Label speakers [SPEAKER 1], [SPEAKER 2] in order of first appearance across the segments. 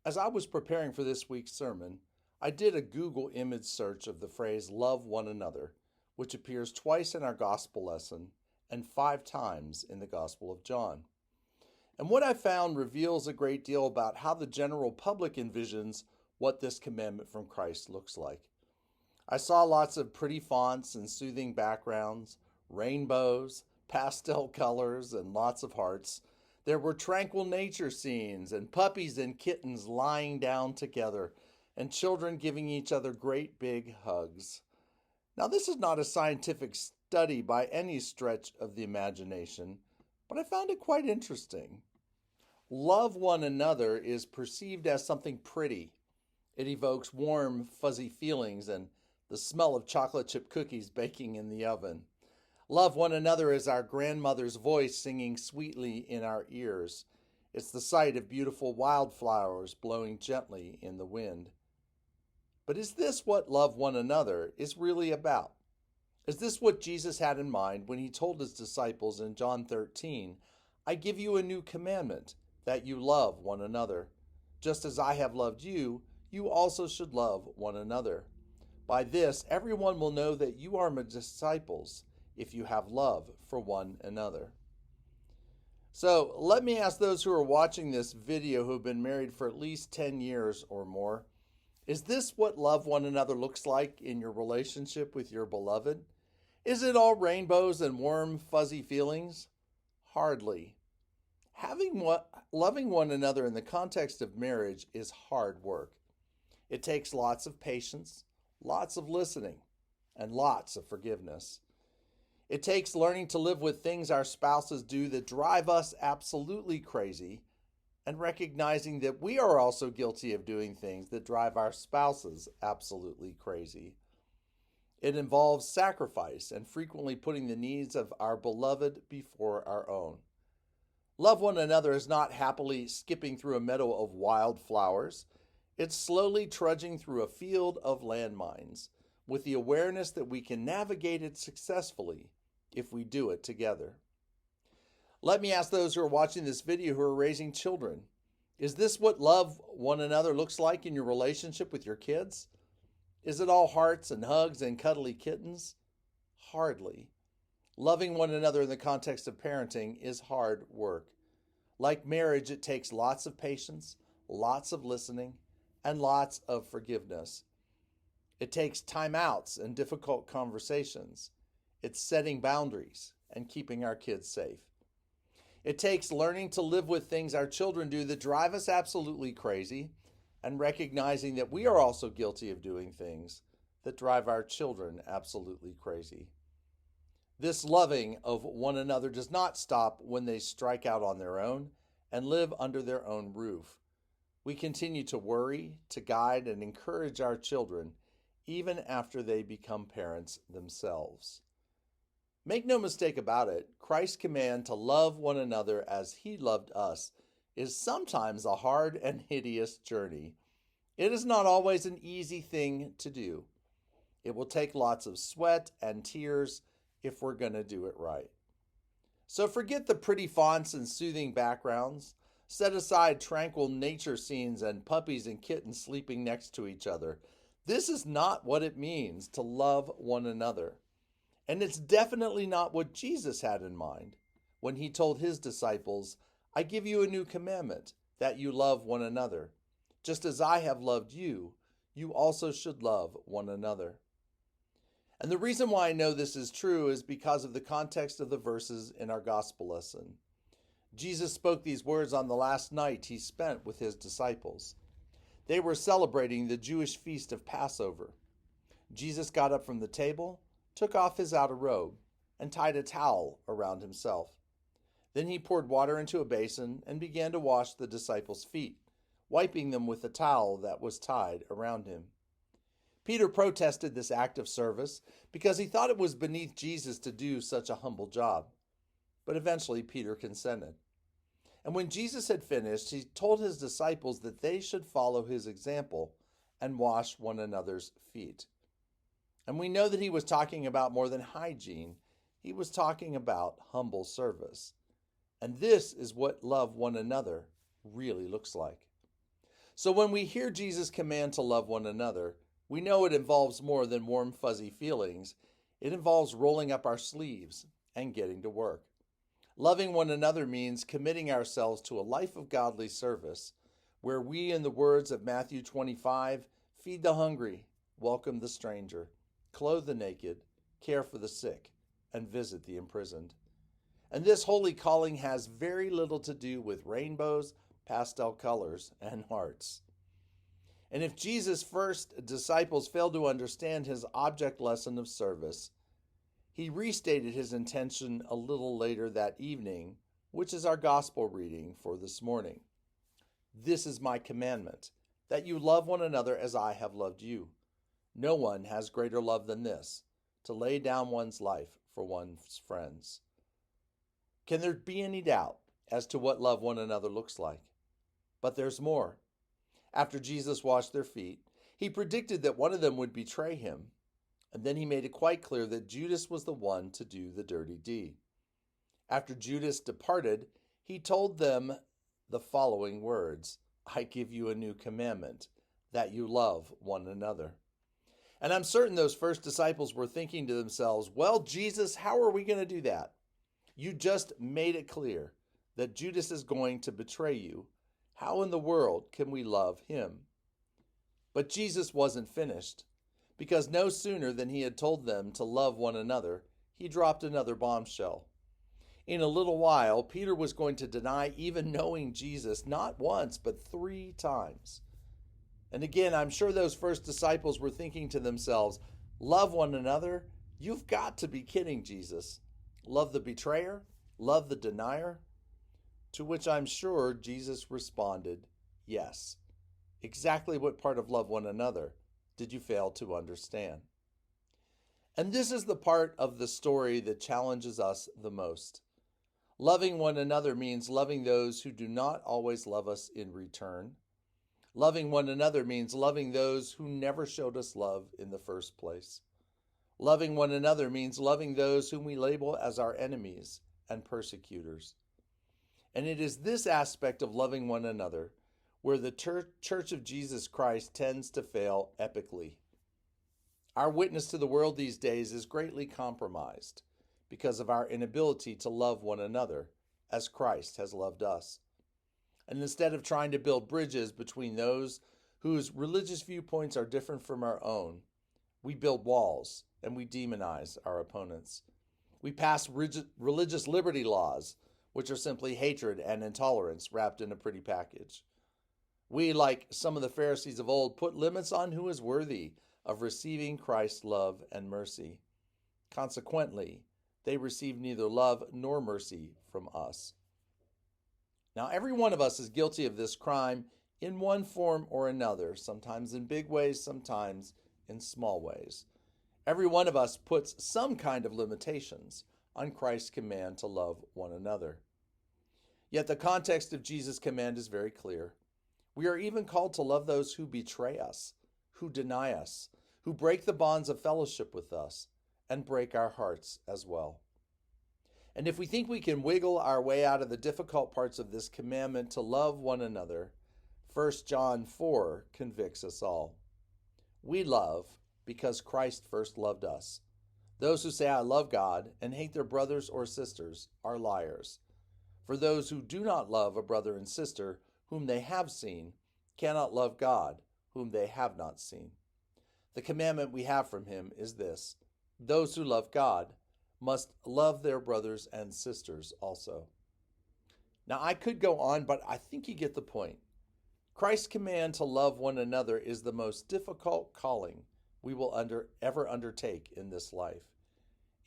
[SPEAKER 1] As I was preparing for this week's sermon, I did a Google image search of the phrase love one another, which appears twice in our gospel lesson and 5 times in the Gospel of John. And what I found reveals a great deal about how the general public envisions what this commandment from Christ looks like. I saw lots of pretty fonts and soothing backgrounds, rainbows, pastel colors, and lots of hearts. There were tranquil nature scenes and puppies and kittens lying down together and children giving each other great big hugs. Now, this is not a scientific study by any stretch of the imagination, but I found it quite interesting. Love one another is perceived as something pretty. It evokes warm, fuzzy feelings and the smell of chocolate chip cookies baking in the oven. Love one another is our grandmother's voice singing sweetly in our ears. It's the sight of beautiful wildflowers blowing gently in the wind. But is this what love one another is really about? Is this what Jesus had in mind when he told his disciples in John 13, I give you a new commandment, that you love one another. Just as I have loved you, you also should love one another. By this, everyone will know that you are my disciples, if you have love for one another. So let me ask those who are watching this video who have been married for at least 10 years or more, is this what love one another looks like in your relationship with your beloved? Is it all rainbows and warm, fuzzy feelings? Hardly. Loving one another in the context of marriage is hard work. It takes lots of patience, lots of listening, and lots of forgiveness. It takes learning to live with things our spouses do that drive us absolutely crazy and recognizing that we are also guilty of doing things that drive our spouses absolutely crazy. It involves sacrifice and frequently putting the needs of our beloved before our own. Love one another is not happily skipping through a meadow of wildflowers. It's slowly trudging through a field of landmines with the awareness that we can navigate it successfully if we do it together. Let me ask those who are watching this video who are raising children, is this what love one another looks like in your relationship with your kids? Is it all hearts and hugs and cuddly kittens? Hardly. Loving one another in the context of parenting is hard work. Like marriage, it takes lots of patience, lots of listening, and lots of forgiveness. It takes timeouts and difficult conversations. It's setting boundaries and keeping our kids safe. It takes learning to live with things our children do that drive us absolutely crazy and recognizing that we are also guilty of doing things that drive our children absolutely crazy. This loving of one another does not stop when they strike out on their own and live under their own roof. We continue to worry, to guide, and encourage our children even after they become parents themselves. Make no mistake about it, Christ's command to love one another as he loved us is sometimes a hard and hideous journey. It is not always an easy thing to do. It will take lots of sweat and tears if we're going to do it right. So forget the pretty fonts and soothing backgrounds. Set aside tranquil nature scenes and puppies and kittens sleeping next to each other. This is not what it means to love one another. And it's definitely not what Jesus had in mind when he told his disciples, I give you a new commandment, that you love one another. Just as I have loved you, you also should love one another. And the reason why I know this is true is because of the context of the verses in our gospel lesson. Jesus spoke these words on the last night he spent with his disciples. They were celebrating the Jewish feast of Passover. Jesus got up from the table, took off his outer robe, and tied a towel around himself. Then he poured water into a basin and began to wash the disciples' feet, wiping them with the towel that was tied around him. Peter protested this act of service because he thought it was beneath Jesus to do such a humble job. But eventually Peter consented. And when Jesus had finished, he told his disciples that they should follow his example and wash one another's feet. And we know that he was talking about more than hygiene. He was talking about humble service. And this is what love one another really looks like. So when we hear Jesus' command to love one another, we know it involves more than warm, fuzzy feelings. It involves rolling up our sleeves and getting to work. Loving one another means committing ourselves to a life of godly service, where we, in the words of Matthew 25, feed the hungry, welcome the stranger, clothe the naked, care for the sick, and visit the imprisoned. And this holy calling has very little to do with rainbows, pastel colors, and hearts. And if Jesus' first disciples failed to understand his object lesson of service, he restated his intention a little later that evening, which is our gospel reading for this morning. This is my commandment, that you love one another as I have loved you. No one has greater love than this, to lay down one's life for one's friends. Can there be any doubt as to what love one another looks like? But there's more. After Jesus washed their feet, he predicted that one of them would betray him, and then he made it quite clear that Judas was the one to do the dirty deed. After Judas departed, he told them the following words, I give you a new commandment, that you love one another. And I'm certain those first disciples were thinking to themselves, well, Jesus, how are we going to do that? You just made it clear that Judas is going to betray you. How in the world can we love him? But Jesus wasn't finished, because no sooner than he had told them to love one another, he dropped another bombshell. In a little while, Peter was going to deny even knowing Jesus not once, but 3 times. And again, I'm sure those first disciples were thinking to themselves, love one another? You've got to be kidding, Jesus. Love the betrayer? Love the denier? To which I'm sure Jesus responded, yes. Exactly what part of love one another did you fail to understand? And this is the part of the story that challenges us the most. Loving one another means loving those who do not always love us in return. Loving one another means loving those who never showed us love in the first place. Loving one another means loving those whom we label as our enemies and persecutors. And it is this aspect of loving one another where the Church of Jesus Christ tends to fail epically. Our witness to the world these days is greatly compromised because of our inability to love one another as Christ has loved us. And instead of trying to build bridges between those whose religious viewpoints are different from our own, we build walls and we demonize our opponents. We pass religious liberty laws, which are simply hatred and intolerance wrapped in a pretty package. We, like some of the Pharisees of old, put limits on who is worthy of receiving Christ's love and mercy. Consequently, they receive neither love nor mercy from us. Now, every one of us is guilty of this crime in one form or another, sometimes in big ways, sometimes in small ways. Every one of us puts some kind of limitations on Christ's command to love one another. Yet the context of Jesus' command is very clear. We are even called to love those who betray us, who deny us, who break the bonds of fellowship with us, and break our hearts as well. And if we think we can wiggle our way out of the difficult parts of this commandment to love one another, 1 John 4 convicts us all. We love because Christ first loved us. Those who say, I love God, and hate their brothers or sisters are liars. For those who do not love a brother and sister whom they have seen cannot love God, whom they have not seen. The commandment we have from him is this: those who love God must love their brothers and sisters also. Now, I could go on, but I think you get the point. Christ's command to love one another is the most difficult calling we will ever undertake in this life.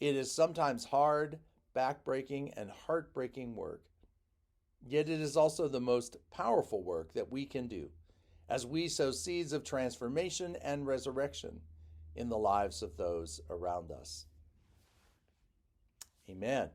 [SPEAKER 1] It is sometimes hard, backbreaking, and heartbreaking work. Yet it is also the most powerful work that we can do as we sow seeds of transformation and resurrection in the lives of those around us. Amen.